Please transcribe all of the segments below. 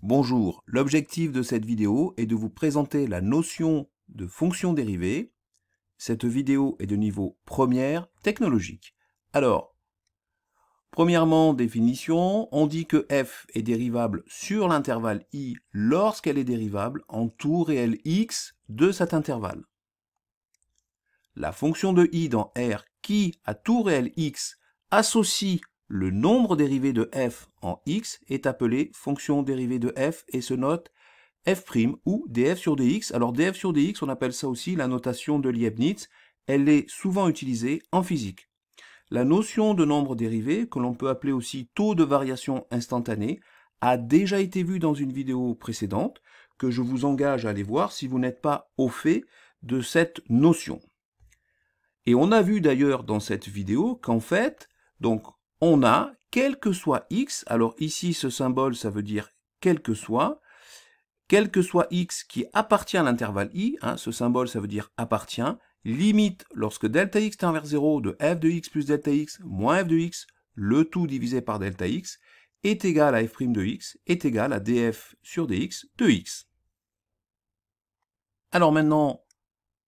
Bonjour, l'objectif de cette vidéo est de vous présenter la notion de fonction dérivée. Cette vidéo est de niveau première technologique. Alors, premièrement, définition, on dit que f est dérivable sur l'intervalle i lorsqu'elle est dérivable en tout réel x de cet intervalle. La fonction de i dans R qui, à tout réel x, associe le nombre dérivé de f en x est appelée fonction dérivée de f et se note f' ou df sur dx. Alors df sur dx, on appelle ça aussi la notation de Leibniz. Elle est souvent utilisée en physique. La notion de nombre dérivé, que l'on peut appeler aussi taux de variation instantanée, a déjà été vue dans une vidéo précédente que je vous engage à aller voir si vous n'êtes pas au fait de cette notion. Et on a vu d'ailleurs dans cette vidéo qu'en fait, donc on a, quel que soit x, alors ici ce symbole ça veut dire quel que soit x qui appartient à l'intervalle i, ce symbole ça veut dire appartient, limite lorsque delta x tend vers 0 de f de x plus delta x moins f de x, le tout divisé par delta x, est égal à f' de x, est égal à df sur dx de x. Alors maintenant,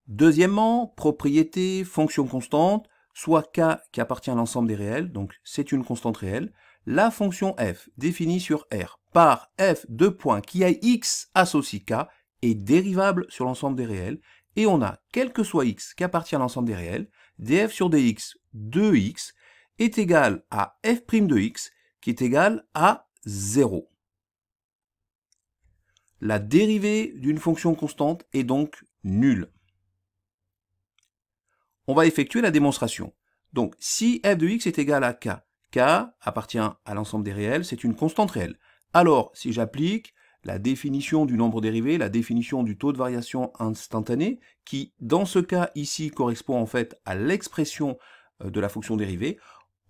deuxièmement, propriété, fonction constante, soit k qui appartient à l'ensemble des réels, donc c'est une constante réelle, la fonction f définie sur R par f de points qui a x associe k est dérivable sur l'ensemble des réels, et on a, quel que soit x qui appartient à l'ensemble des réels, df sur dx de x est égal à f' de x qui est égal à 0. La dérivée d'une fonction constante est donc nulle. On va effectuer la démonstration. Donc, si f de x est égal à k, k appartient à l'ensemble des réels, c'est une constante réelle. Alors, si j'applique la définition du nombre dérivé, la définition du taux de variation instantané, qui, dans ce cas ici, correspond en fait à l'expression de la fonction dérivée,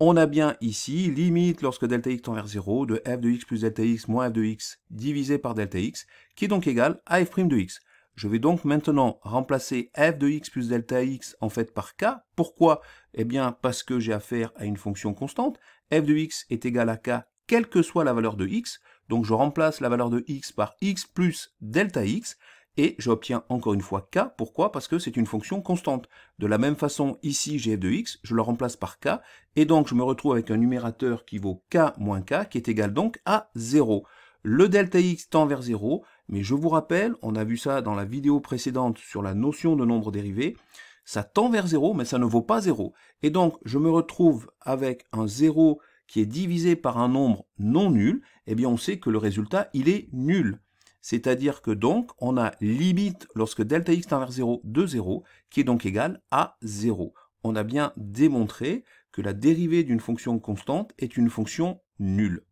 on a bien ici, limite lorsque delta x tend vers 0, de f de x plus delta x moins f de x divisé par delta x, qui est donc égal à f' de x. Je vais donc maintenant remplacer f de x plus delta x en fait par k. Pourquoi? Eh bien parce que j'ai affaire à une fonction constante. F de x est égal à k, quelle que soit la valeur de x. Donc je remplace la valeur de x par x plus delta x. Et j'obtiens encore une fois k. Pourquoi? Parce que c'est une fonction constante. De la même façon, ici j'ai f de x, je le remplace par k. Et donc je me retrouve avec un numérateur qui vaut k moins k, qui est égal donc à 0. Le delta x tend vers 0, mais je vous rappelle, on a vu ça dans la vidéo précédente sur la notion de nombre dérivé, ça tend vers 0, mais ça ne vaut pas 0. Et donc, je me retrouve avec un 0 qui est divisé par un nombre non nul, eh bien on sait que le résultat, il est nul. C'est-à-dire que donc, on a limite lorsque delta x tend vers 0 de 0, qui est donc égal à 0. On a bien démontré que la dérivée d'une fonction constante est une fonction nulle.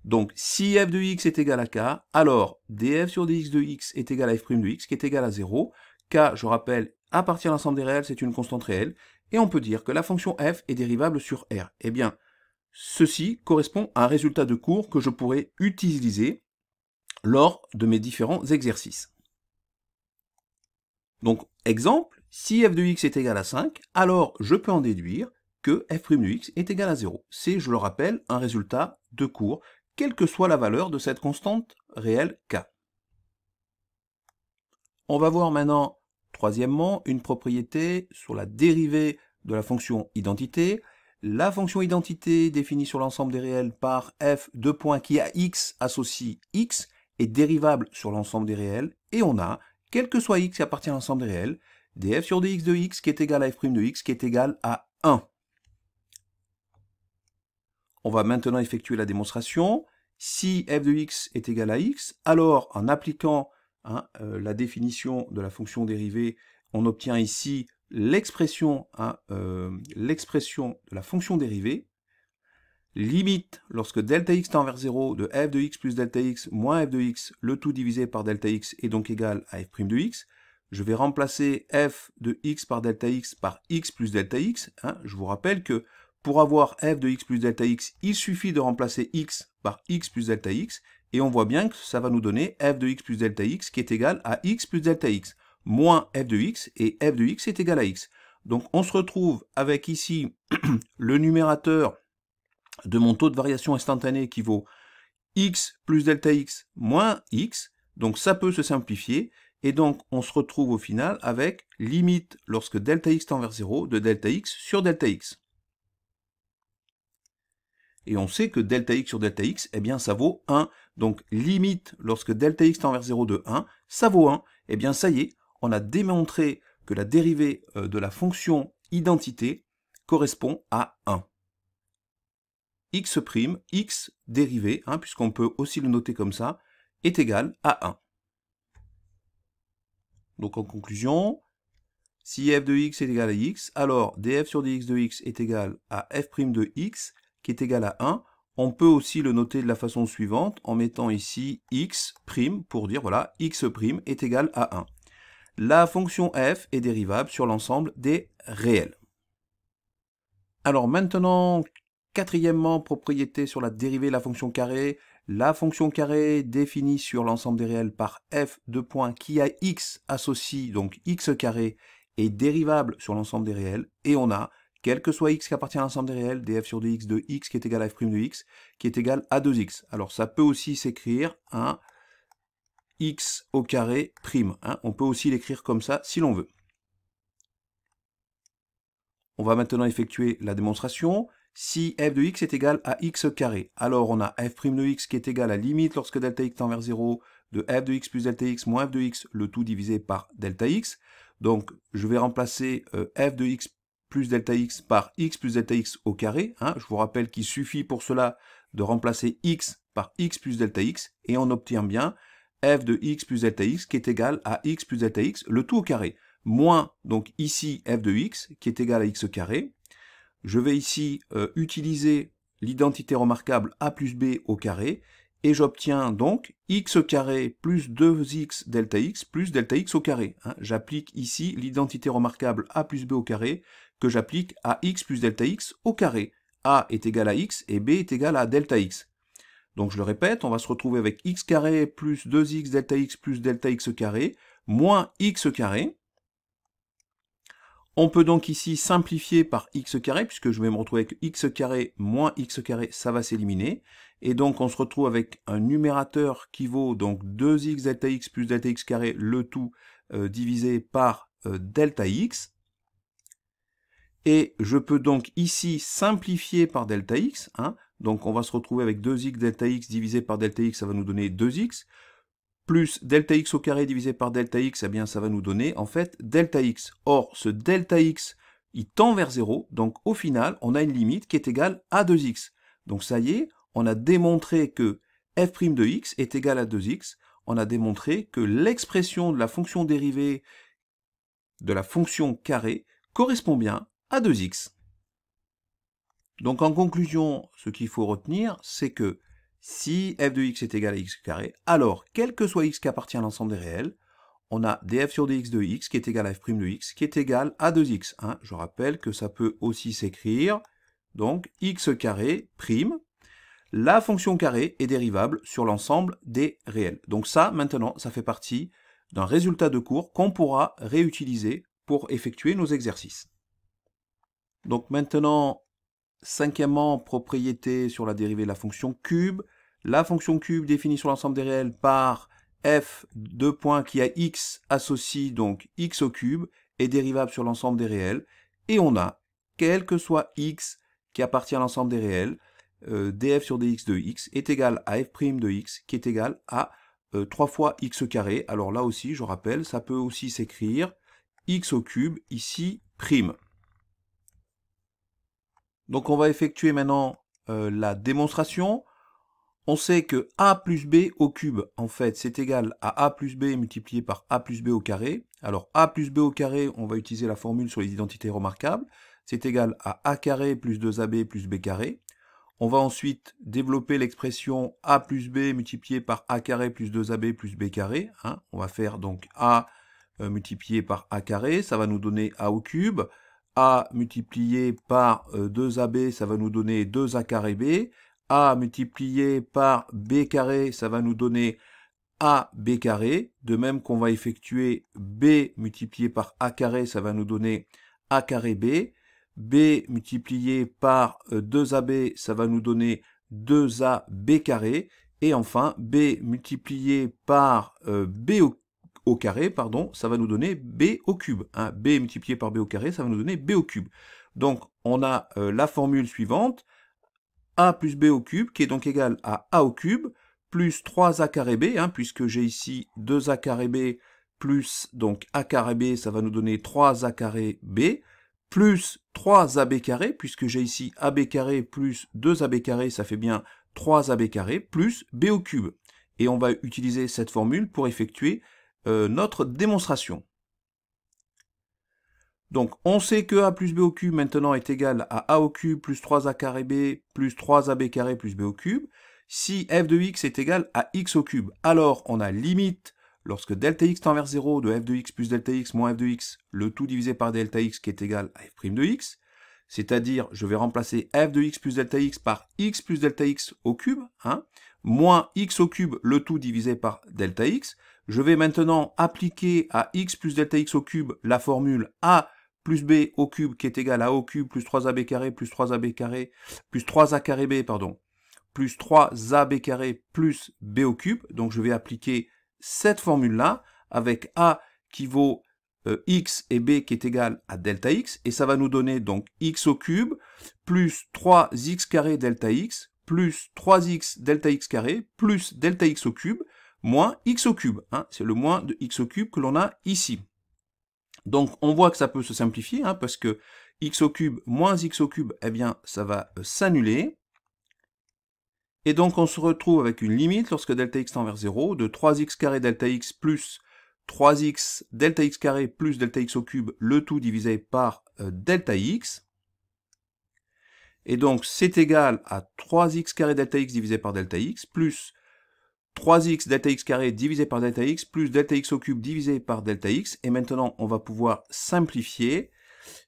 Donc, si f de x est égal à k, alors df sur dx de x est égal à f' de x, qui est égal à 0. K, je rappelle, appartient à l'ensemble des réels, c'est une constante réelle. Et on peut dire que la fonction f est dérivable sur R. Eh bien, ceci correspond à un résultat de cours que je pourrais utiliser lors de mes différents exercices. Donc, exemple, si f de x est égal à 5, alors je peux en déduire que f' de x est égal à 0. C'est, je le rappelle, un résultat de cours quelle que soit la valeur de cette constante réelle k. On va voir maintenant, troisièmement, une propriété sur la dérivée de la fonction identité. La fonction identité définie sur l'ensemble des réels par f de points qui a x associe x est dérivable sur l'ensemble des réels, et on a, quel que soit x qui appartient à l'ensemble des réels, df sur dx de x qui est égal à f' de x qui est égal à 1. On va maintenant effectuer la démonstration. Si f de x est égal à x, alors en appliquant la définition de la fonction dérivée, on obtient ici l'expression de la fonction dérivée. Limite, lorsque delta x tend vers 0, de f de x plus delta x moins f de x, le tout divisé par delta x est donc égal à f' de x. Je vais remplacer f de x par x plus delta x. Je vous rappelle que pour avoir f de x plus delta x, il suffit de remplacer x par x plus delta x, et on voit bien que ça va nous donner f de x plus delta x qui est égal à x plus delta x, moins f de x, et f de x est égal à x. Donc on se retrouve avec ici le numérateur de mon taux de variation instantanée qui vaut x plus delta x moins x, donc ça peut se simplifier, et donc on se retrouve au final avec limite lorsque delta x tend vers 0 de delta x sur delta x. Et on sait que delta x sur delta x, eh bien ça vaut 1. Donc limite lorsque delta x tend vers 0 de 1, ça vaut 1. Eh bien ça y est, on a démontré que la dérivée de la fonction identité correspond à 1. X', x dérivée, puisqu'on peut aussi le noter comme ça, est égal à 1. Donc en conclusion, si f de x est égal à x, alors df sur dx de x est égal à f' de x, qui est égal à 1. On peut aussi le noter de la façon suivante, en mettant ici x' pour dire, voilà, x' est égal à 1. La fonction f est dérivable sur l'ensemble des réels. Alors maintenant, quatrièmement, propriété sur la dérivée de la fonction carré. La fonction carré définie sur l'ensemble des réels par f de points qui a x associe, donc x carré, est dérivable sur l'ensemble des réels, et on a, quel que soit x qui appartient à l'ensemble des réels, df sur dx de x qui est égal à f' de x, qui est égal à 2x. Alors ça peut aussi s'écrire un x au carré prime. On peut aussi l'écrire comme ça si l'on veut. On va maintenant effectuer la démonstration. Si f de x est égal à x carré, alors on a f' de x qui est égal à limite lorsque delta x tend vers 0 de f de x plus delta x moins f de x, le tout divisé par delta x. Donc je vais remplacer f de x plus delta x par x plus delta x au carré. Je vous rappelle qu'il suffit pour cela de remplacer x par x plus delta x, et on obtient bien f de x plus delta x qui est égal à x plus delta x, le tout au carré, moins donc ici f de x qui est égal à x carré. Je vais ici utiliser l'identité remarquable a plus b au carré, et j'obtiens donc x carré plus 2x delta x plus delta x au carré. J'applique ici l'identité remarquable a plus b au carré que j'applique à x plus delta x au carré. A est égal à x et b est égal à delta x. Donc je le répète, on va se retrouver avec x carré plus 2x delta x plus delta x carré moins x carré. On peut donc ici simplifier par x carré, puisque je vais me retrouver avec x carré moins x carré, ça va s'éliminer. Et donc on se retrouve avec un numérateur qui vaut donc 2x delta x plus delta x carré, le tout divisé par delta x. Et je peux donc ici simplifier par delta x. Donc on va se retrouver avec 2x delta x divisé par delta x, ça va nous donner 2x. Plus delta x au carré divisé par delta x, eh bien ça va nous donner en fait delta x. Or, ce delta x, il tend vers 0, donc au final, on a une limite qui est égale à 2x. Donc ça y est, on a démontré que f' de x est égal à 2x. On a démontré que l'expression de la fonction dérivée de la fonction carré correspond bien à 2x. Donc en conclusion, ce qu'il faut retenir, c'est que si f de x est égal à x carré, alors quel que soit x qui appartient à l'ensemble des réels, on a df sur dx de x qui est égal à f' de x qui est égal à 2x. Je rappelle que ça peut aussi s'écrire, donc x carré prime, la fonction carré est dérivable sur l'ensemble des réels. Donc ça, maintenant, ça fait partie d'un résultat de cours qu'on pourra réutiliser pour effectuer nos exercices. Donc maintenant, cinquièmement, propriété sur la dérivée de la fonction cube. La fonction cube définie sur l'ensemble des réels par f de points qui a x associe donc x au cube est dérivable sur l'ensemble des réels. Et on a, quel que soit x qui appartient à l'ensemble des réels, df sur dx de x est égal à f' de x qui est égal à 3 fois x carré. Alors là aussi, je rappelle, ça peut aussi s'écrire x au cube, ici prime. Donc on va effectuer maintenant la démonstration. On sait que a plus b au cube, en fait, c'est égal à a plus b multiplié par a plus b au carré. Alors a plus b au carré, on va utiliser la formule sur les identités remarquables. C'est égal à a carré plus 2ab plus b carré. On va ensuite développer l'expression a plus b multiplié par a carré plus 2ab plus b carré. On va faire donc a multiplié par a carré, ça va nous donner a au cube. A multiplié par 2ab, ça va nous donner 2a carré b. a multiplié par b carré, ça va nous donner ab carré. De même qu'on va effectuer b multiplié par a carré, ça va nous donner a carré b. b multiplié par 2ab, ça va nous donner 2ab carré. Et enfin, b multiplié par b au carré, pardon, ça va nous donner b au cube. Hein. B multiplié par b au carré, ça va nous donner b au cube. Donc, on a la formule suivante, a plus b au cube, qui est donc égal à a au cube, plus 3a carré b, hein, puisque j'ai ici 2a carré b, plus donc a carré b, ça va nous donner 3a carré b, plus 3ab carré, puisque j'ai ici ab carré plus 2ab carré, ça fait bien 3ab carré, plus b au cube. Et on va utiliser cette formule pour effectuer notre démonstration. Donc, on sait que a plus b au cube maintenant est égal à a au cube plus 3a carré b plus 3ab carré plus b au cube. Si f de x est égal à x au cube, alors on a limite, lorsque delta x tend vers 0, de f de x plus delta x moins f de x, le tout divisé par delta x qui est égal à f' de x. C'est-à-dire, je vais remplacer f de x plus delta x par x plus delta x au cube, hein, moins x au cube, le tout divisé par delta x. Je vais maintenant appliquer à x plus delta x au cube la formule a plus b au cube qui est égal à a au cube plus 3ab carré plus 3ab carré plus 3a carré b, pardon, plus 3ab carré plus b au cube. Donc je vais appliquer cette formule-là avec a qui vaut x et b qui est égal à delta x, et ça va nous donner donc x au cube plus 3x carré delta x plus 3x delta x carré plus delta x au cube moins x au cube. Hein, c'est le moins de x au cube que l'on a ici. Donc on voit que ça peut se simplifier, hein, parce que x au cube moins x au cube, eh bien ça va s'annuler. Et donc on se retrouve avec une limite, lorsque delta x tend vers 0, de 3x carré delta x plus 3x delta x carré plus delta x au cube, le tout divisé par delta x. Et donc c'est égal à 3x carré delta x divisé par delta x, plus 3x delta x carré divisé par delta x, plus delta x au cube divisé par delta x. Et maintenant, on va pouvoir simplifier.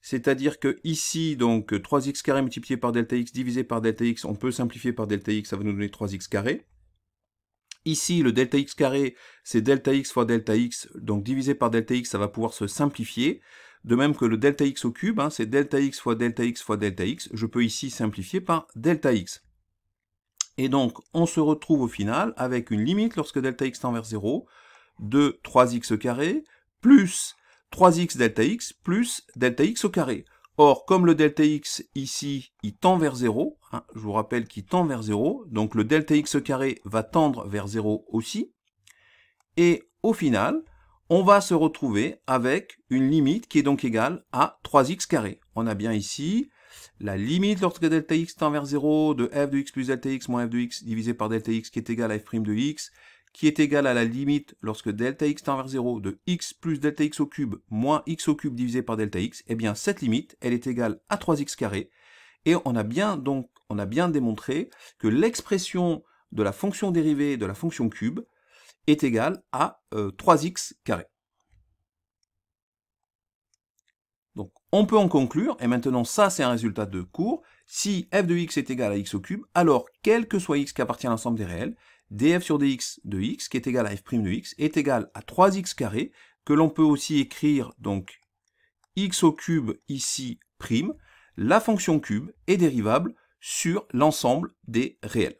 C'est-à-dire que ici, donc 3x carré multiplié par delta x divisé par delta x, on peut simplifier par delta x, ça va nous donner 3x carré. Ici, le delta x carré, c'est delta x fois delta x, donc divisé par delta x, ça va pouvoir se simplifier. De même que le delta x au cube, hein, c'est delta x fois delta x fois delta x. Je peux ici simplifier par delta x. Et donc, on se retrouve au final avec une limite, lorsque delta x tend vers 0, de 3x carré, plus 3x delta x, plus delta x au carré. Or, comme le delta x ici, il tend vers 0, hein, je vous rappelle qu'il tend vers 0, donc le delta x carré va tendre vers 0 aussi, et au final, on va se retrouver avec une limite qui est donc égale à 3x carré. On a bien ici la limite lorsque delta x tend vers 0 de f de x plus delta x moins f de x divisé par delta x qui est égal à f' de x, qui est égal à la limite lorsque delta x tend vers 0 de x plus delta x au cube moins x au cube divisé par delta x. Eh bien cette limite, elle est égale à 3x carré, et on a bien démontré que l'expression de la fonction dérivée de la fonction cube est égale à 3x carré. Donc, on peut en conclure, et maintenant ça c'est un résultat de cours, si f de x est égal à x au cube, alors quel que soit x qui appartient à l'ensemble des réels, df sur dx de x, qui est égal à f' de x, est égal à 3x carré, que l'on peut aussi écrire donc x au cube ici prime, la fonction cube est dérivable sur l'ensemble des réels.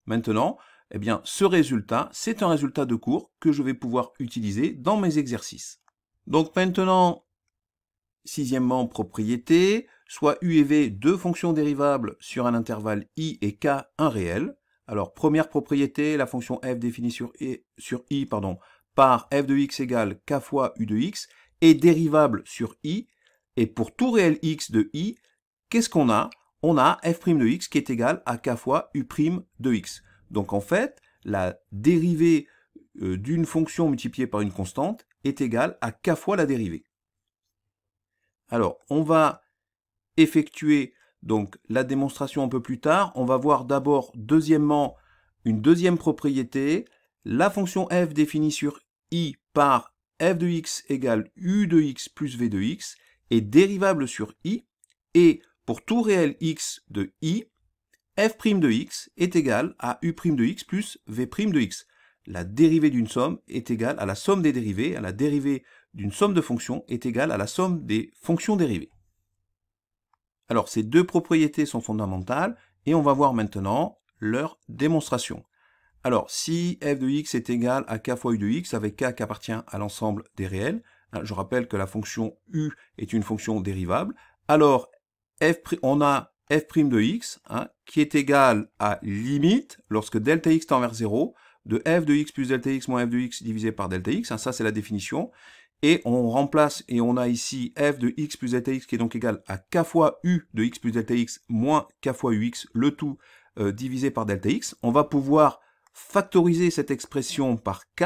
Maintenant, eh bien, ce résultat, c'est un résultat de cours que je vais pouvoir utiliser dans mes exercices. Donc maintenant, sixièmement, propriété, soit u et v, deux fonctions dérivables sur un intervalle i et k, un réel. Alors, première propriété, la fonction f définie sur i par f de x égale k fois u de x, est dérivable sur i, et pour tout réel x de i, qu'est-ce qu'on a? On a f' de x qui est égal à k fois u' de x. Donc en fait, la dérivée d'une fonction multipliée par une constante est égale à k fois la dérivée. Alors, on va effectuer donc la démonstration un peu plus tard. On va voir d'abord, deuxièmement, une deuxième propriété. La fonction f définie sur i par f de x égale u de x plus v de x est dérivable sur i, et pour tout réel x de i, f' de x est égal à u' de x plus v' de x. La dérivée d'une somme est égale à la somme des dérivées, la dérivée d'une somme de fonctions est égale à la somme des fonctions dérivées. Alors, ces deux propriétés sont fondamentales, et on va voir maintenant leur démonstration. Alors, si f de x est égal à k fois u de x, avec k qui appartient à l'ensemble des réels, je rappelle que la fonction u est une fonction dérivable, alors on a f' de x qui est égal à limite, lorsque delta x tend vers 0, de f de x plus delta x moins f de x divisé par delta x, ça c'est la définition, et on remplace, et on a ici f de x plus delta x qui est donc égal à k fois u de x plus delta x moins k fois ux, le tout divisé par delta x. On va pouvoir factoriser cette expression par k,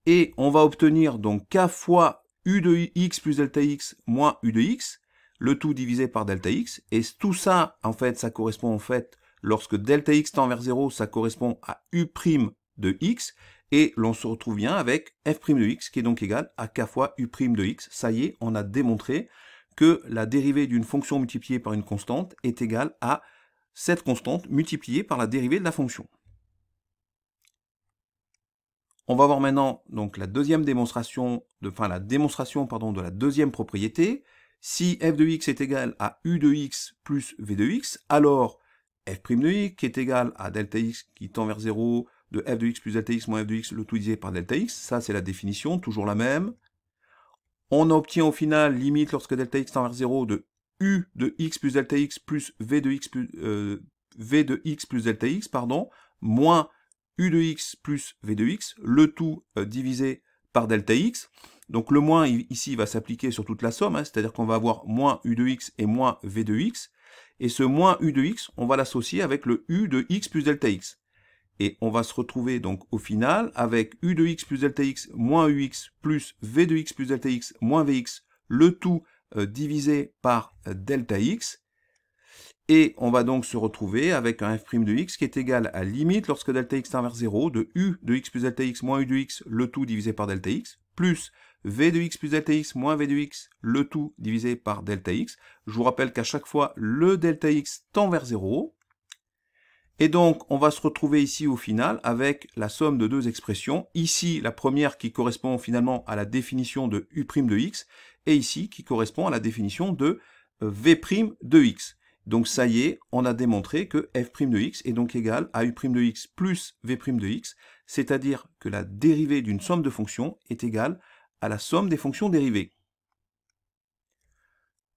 et on va obtenir donc k fois u de x plus delta x moins u de x, le tout divisé par delta x, et tout ça, en fait, ça correspond en fait, lorsque delta x tend vers 0, ça correspond à u' de x, et l'on se retrouve bien avec f' de x, qui est donc égal à k fois u' de x. Ça y est, on a démontré que la dérivée d'une fonction multipliée par une constante est égale à cette constante multipliée par la dérivée de la fonction. On va voir maintenant donc la deuxième démonstration, la démonstration de la deuxième propriété. Si f de x est égal à u de x plus v de x, alors f' de x qui est égal à delta x qui tend vers 0 de f de x plus delta x moins f de x, le tout divisé par delta x, ça c'est la définition, toujours la même. On obtient au final, limite lorsque delta x tend vers 0, de u de x plus delta x plus v de x plus delta x, moins u de x plus v de x, le tout divisé par delta x. Donc le moins ici va s'appliquer sur toute la somme, c'est-à-dire qu'on va avoir moins u de x et moins v de x, et ce moins u de x, on va l'associer avec le u de x plus delta x. Et on va se retrouver donc au final avec u de x plus delta x moins ux plus v de x plus delta x moins vx, le tout divisé par delta x. Et on va donc se retrouver avec un f' de x qui est égal à limite lorsque delta x tend vers 0 de u de x plus delta x moins u de x, le tout divisé par delta x, plus v de x plus delta x moins v de x, le tout divisé par delta x. Je vous rappelle qu'à chaque fois, le delta x tend vers 0. Et donc, on va se retrouver ici au final avec la somme de deux expressions. Ici, la première qui correspond finalement à la définition de u' de x, et ici qui correspond à la définition de v' de x. Donc ça y est, on a démontré que f' de x est donc égal à u' de x plus v' de x, c'est-à-dire que la dérivée d'une somme de fonctions est égale à la somme des fonctions dérivées.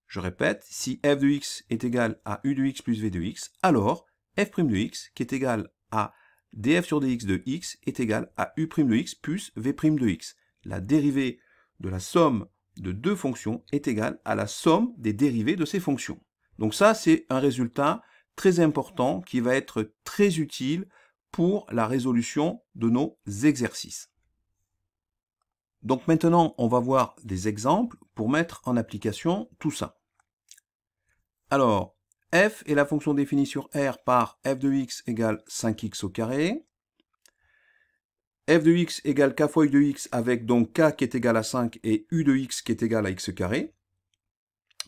Je répète, si f de x est égal à u de x plus v de x, alors f' de x, qui est égal à df sur dx de x, est égal à u' de x plus v' de x. La dérivée de la somme de deux fonctions est égale à la somme des dérivées de ces fonctions. Donc ça, c'est un résultat très important qui va être très utile pour la résolution de nos exercices. Donc maintenant, on va voir des exemples pour mettre en application tout ça. Alors, f est la fonction définie sur R par f de x égale 5x au carré. F de x égale k fois u de x avec donc k qui est égal à 5 et u de x qui est égal à x carré.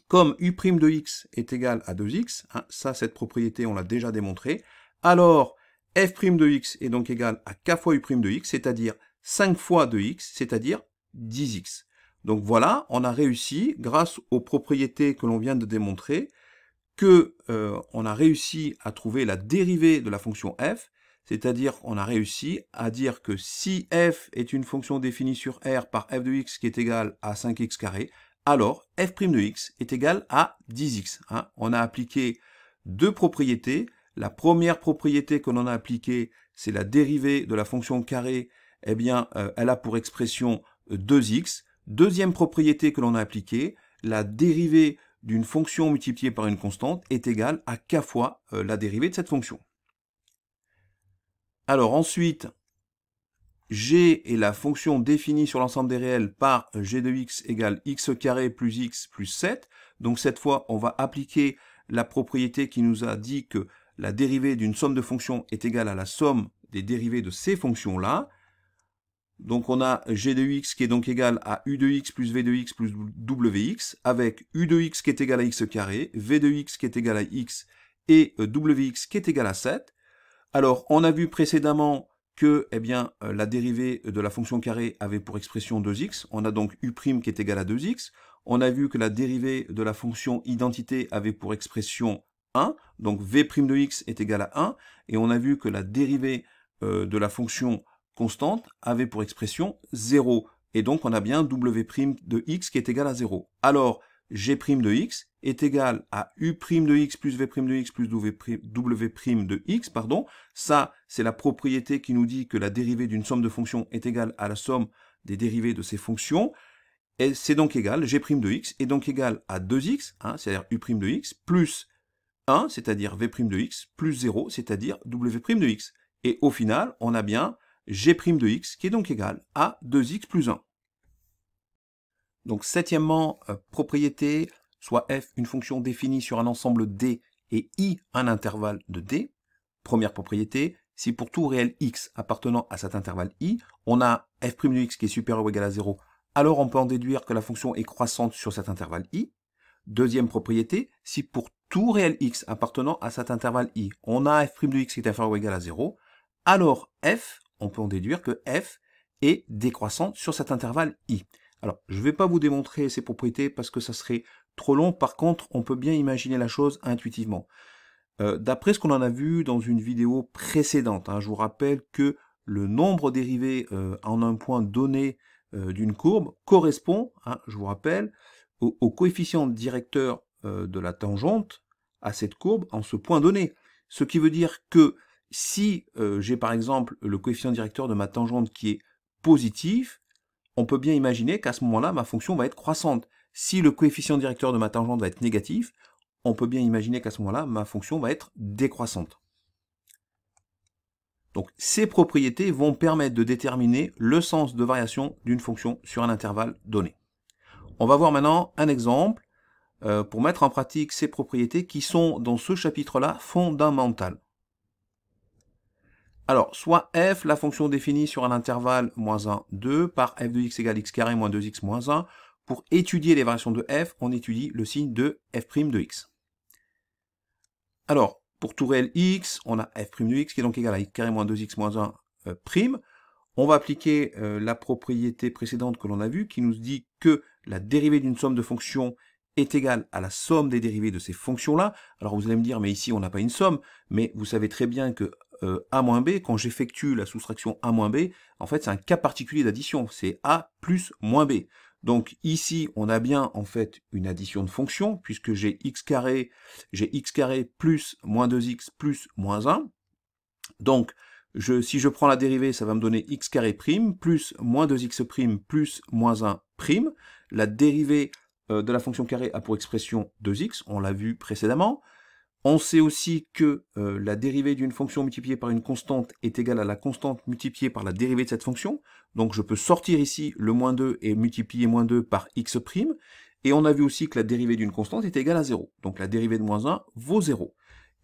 Comme u' de x est égal à 2x, ça, cette propriété, on l'a déjà démontré, alors f' de x est donc égal à k fois u' de x, c'est-à-dire 5 fois 2x, c'est-à-dire 10x. Donc voilà, on a réussi, grâce aux propriétés que l'on vient de démontrer, on a réussi à trouver la dérivée de la fonction f, c'est-à-dire qu'on a réussi à dire que si f est une fonction définie sur R par f de x qui est égal à 5x carré, alors f' de x est égal à 10x. On a appliqué deux propriétés. La première propriété que l'on a appliquée, c'est la dérivée de la fonction carré, eh bien, elle a pour expression 2x. Deuxième propriété que l'on a appliquée, la dérivée d'une fonction multipliée par une constante est égale à k fois la dérivée de cette fonction. Alors ensuite, g est la fonction définie sur l'ensemble des réels par g de x égale x carré plus x plus 7. Donc cette fois, on va appliquer la propriété qui nous a dit que la dérivée d'une somme de fonctions est égale à la somme des dérivées de ces fonctions-là. Donc on a g de x qui est donc égal à u de x plus v de x plus wx, avec u de x qui est égal à x carré, v de x qui est égal à x, et wx qui est égal à 7. Alors, on a vu précédemment que la dérivée de la fonction carré avait pour expression 2x. On a donc u' qui est égal à 2x. On a vu que la dérivée de la fonction identité avait pour expression 1. Donc v' de x est égal à 1. Et on a vu que la dérivée de la fonction constante avait pour expression 0. Et donc on a bien w' de x qui est égal à 0. Alors, g' de x est égal à u' de x plus v' de x plus w' de x, pardon. Ça, c'est la propriété qui nous dit que la dérivée d'une somme de fonctions est égale à la somme des dérivées de ces fonctions. Et c'est donc égal, g' de x est donc égal à 2x, hein, c'est-à-dire u' de x, plus 1, c'est-à-dire v' de x, plus 0, c'est-à-dire w' de x. Et au final, on a bien g' de x qui est donc égal à 2x plus 1. Donc septièmement, propriété, soit f une fonction définie sur un ensemble D et I un intervalle de D. Première propriété, si pour tout réel x appartenant à cet intervalle I, on a f' de x qui est supérieur ou égal à 0, alors on peut en déduire que la fonction est croissante sur cet intervalle I. Deuxième propriété, si pour tout réel x appartenant à cet intervalle I, on a f' de x qui est inférieur ou égal à 0, alors f, on peut en déduire que f est décroissante sur cet intervalle I. Alors, je ne vais pas vous démontrer ces propriétés parce que ça serait trop long. Par contre, on peut bien imaginer la chose intuitivement. D'après ce qu'on en a vu dans une vidéo précédente, je vous rappelle que le nombre dérivé en un point donné d'une courbe correspond, je vous rappelle, au coefficient directeur de la tangente à cette courbe en ce point donné. Ce qui veut dire que si j'ai par exemple le coefficient directeur de ma tangente qui est positif, on peut bien imaginer qu'à ce moment-là, ma fonction va être croissante. Si le coefficient directeur de ma tangente va être négatif, on peut bien imaginer qu'à ce moment-là, ma fonction va être décroissante. Donc, ces propriétés vont permettre de déterminer le sens de variation d'une fonction sur un intervalle donné. On va voir maintenant un exemple pour mettre en pratique ces propriétés qui sont dans ce chapitre-là fondamentales. Alors, soit f, la fonction définie sur un intervalle moins 1, 2, par f de x égale x carré moins 2x moins 1. Pour étudier les variations de f, on étudie le signe de f' de x. Alors, pour tout réel x, on a f' de x qui est donc égal à x carré moins 2x moins 1 prime. On va appliquer la propriété précédente que l'on a vue, qui nous dit que la dérivée d'une somme de fonctions est égale à la somme des dérivées de ces fonctions-là. Alors vous allez me dire, mais ici on n'a pas une somme, mais vous savez très bien que a moins b, quand j'effectue la soustraction a moins b, en fait c'est un cas particulier d'addition, c'est a plus moins b. Donc ici on a bien en fait une addition de fonctions, puisque j'ai x carré plus moins 2x plus moins 1. Donc si je prends la dérivée, ça va me donner x carré prime plus moins 2x prime plus moins 1 prime. La dérivée de la fonction carré a pour expression 2x, on l'a vu précédemment. On sait aussi que la dérivée d'une fonction multipliée par une constante est égale à la constante multipliée par la dérivée de cette fonction. Donc je peux sortir ici le moins 2 et multiplier moins 2 par x'. Et on a vu aussi que la dérivée d'une constante est égale à 0. Donc la dérivée de moins 1 vaut 0.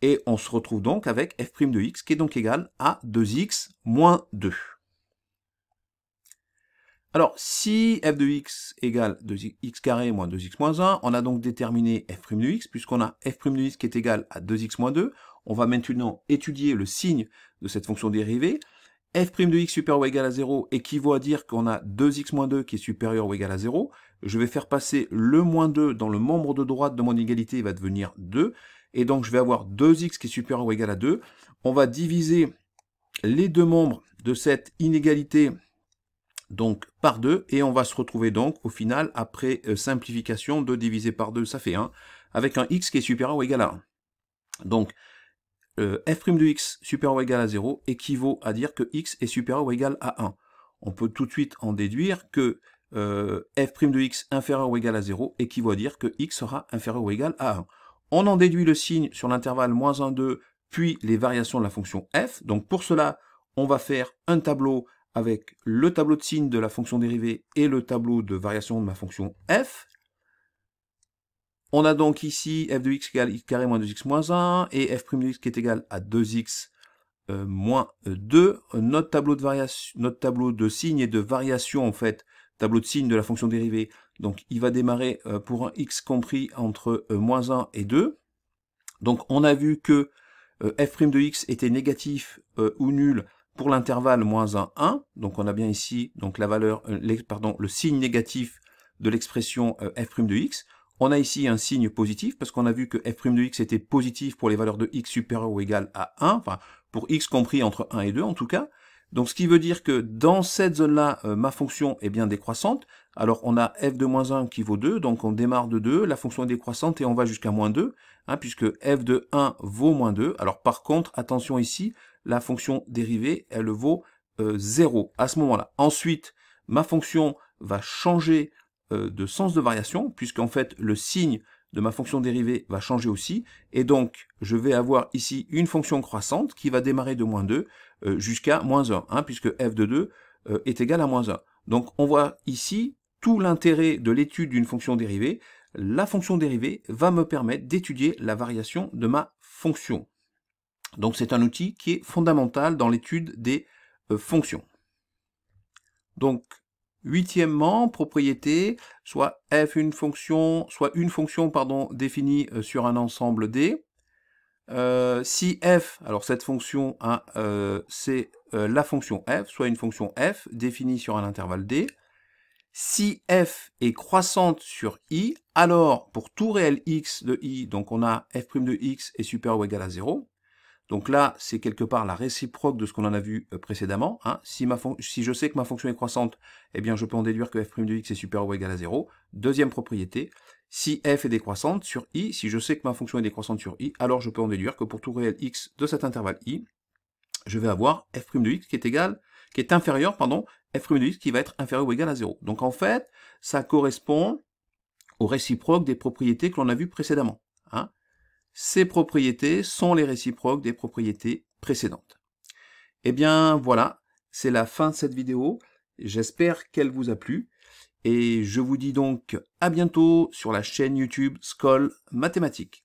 Et on se retrouve donc avec f' de x qui est donc égal à 2x moins 2. Alors, si f de x égale 2x carré moins 2x moins 1, on a donc déterminé f' de x, puisqu'on a f' de x qui est égal à 2x moins 2. On va maintenant étudier le signe de cette fonction dérivée. f' de x supérieur ou égal à 0 équivaut à dire qu'on a 2x moins 2 qui est supérieur ou égal à 0. Je vais faire passer le moins 2 dans le membre de droite de mon égalité, il va devenir 2. Et donc je vais avoir 2x qui est supérieur ou égal à 2. On va diviser les deux membres de cette inégalité donc par 2, et on va se retrouver donc au final, après simplification, 2 divisé par 2, ça fait 1, avec un x qui est supérieur ou égal à 1. Donc, f' de x supérieur ou égal à 0 équivaut à dire que x est supérieur ou égal à 1. On peut tout de suite en déduire que f' de x inférieur ou égal à 0 équivaut à dire que x sera inférieur ou égal à 1. On en déduit le signe sur l'intervalle moins 1, 2, puis les variations de la fonction f. Donc pour cela, on va faire un tableau avec le tableau de signe de la fonction dérivée et le tableau de variation de ma fonction f. On a donc ici f de x égale x carré moins 2x moins 1 et f' de x qui est égal à 2x moins 2. Notre tableau de signe et de variation, en fait, tableau de signe de la fonction dérivée, donc il va démarrer pour un x compris entre moins 1 et 2. Donc on a vu que f' de x était négatif ou nul pour l'intervalle moins 1, 1. Donc on a bien ici donc la valeur, le signe négatif de l'expression f' de x. On a ici un signe positif parce qu'on a vu que f' de x était positif pour les valeurs de x supérieures ou égales à 1, enfin pour x compris entre 1 et 2 en tout cas. Donc ce qui veut dire que dans cette zone-là, ma fonction est bien décroissante. Alors on a f de moins 1 qui vaut 2, donc on démarre de 2, la fonction est décroissante et on va jusqu'à moins 2, hein, puisque f de 1 vaut moins 2. Alors par contre, attention ici, la fonction dérivée, elle vaut 0 à ce moment-là. Ensuite, ma fonction va changer de sens de variation, puisqu'en fait le signe de ma fonction dérivée va changer aussi, et donc je vais avoir ici une fonction croissante qui va démarrer de moins 2 jusqu'à moins 1, hein, puisque f de 2 est égal à moins 1. Donc on voit ici tout l'intérêt de l'étude d'une fonction dérivée. La fonction dérivée va me permettre d'étudier la variation de ma fonction. Donc c'est un outil qui est fondamental dans l'étude des fonctions. Donc, huitièmement, propriété, soit une fonction définie sur un ensemble D. Si f, alors cette fonction, hein, c'est la fonction f, soit une fonction f définie sur un intervalle D. Si f est croissante sur i, alors pour tout réel x de i, donc on a f' de x est supérieur ou égal à 0. Donc là, c'est quelque part la réciproque de ce qu'on en a vu précédemment. Hein. Si je sais que ma fonction est croissante, eh bien je peux en déduire que f' de x est supérieur ou égal à 0. Deuxième propriété, si f est décroissante sur i, si je sais que ma fonction est décroissante sur i, alors je peux en déduire que pour tout réel x de cet intervalle i, je vais avoir f' de x qui est inférieur, f' de x qui va être inférieur ou égal à 0. Donc en fait, ça correspond aux réciproques des propriétés que l'on a vues précédemment. Hein. Ces propriétés sont les réciproques des propriétés précédentes. Eh bien voilà, c'est la fin de cette vidéo. J'espère qu'elle vous a plu. Et je vous dis donc à bientôt sur la chaîne YouTube Skol Mathématiques.